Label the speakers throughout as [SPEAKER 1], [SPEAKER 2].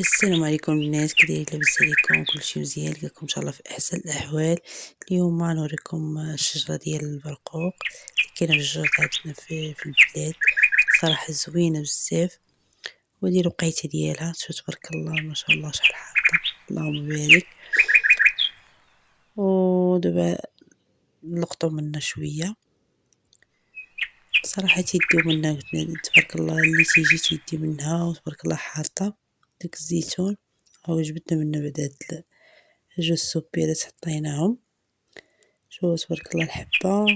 [SPEAKER 1] السلام عليكم البنات، كي دايرين؟ لاباس عليكم؟ كلشي مزيان؟ لقاكم ان شاء الله في احسن الاحوال. اليوم نوريكم الشجره ديال البرقوق اللي كاينه في الجرد عندنا في البلاد. صراحه زوينه بزاف، ودي الوقيته ديالها شوف تبارك الله ما شاء الله شحال حاطه، اللهم بارك. ودابا نلقطوا منها شويه، صراحه تيديو منها تبارك الله، اللي تيجي تيدي منها وتبارك الله حاطه داك الزيتون. هو جبدنا منه بعد هاد جوج سبيرات حطيناهم. شوفوا تبارك الله الحبة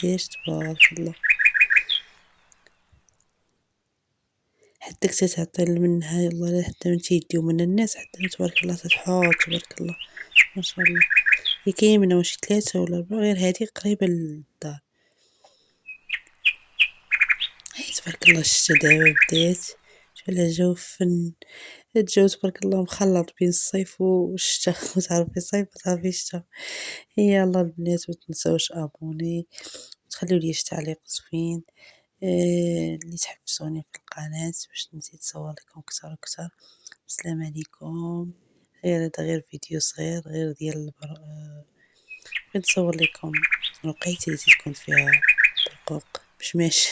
[SPEAKER 1] قداش تبارك الله، حتى تعطي منها يلا حتى من تيديو من الناس حتى تبارك الله تتحوط تبارك الله ما شاء الله. هي كاين منها واش 3 ولا 4، غير هذه قريبة للدار. هي تبارك الله الشتا دابا بدات، شوف الجو الجو تبارك الله مخلط بين الصيف والشتا وتعرفي صيف وتعرفي شتا. يلا البنات متنساوش ابوني، تخليو لي تعليق زوين، اللي تحبسوني في القناة باش نزيد نصور لكم كتر وكتر. السلام عليكم. غير هذا غير فيديو صغير غير ديال بغيت نصور لكم الوقيته اللي تكون فيها برقوق بشماش.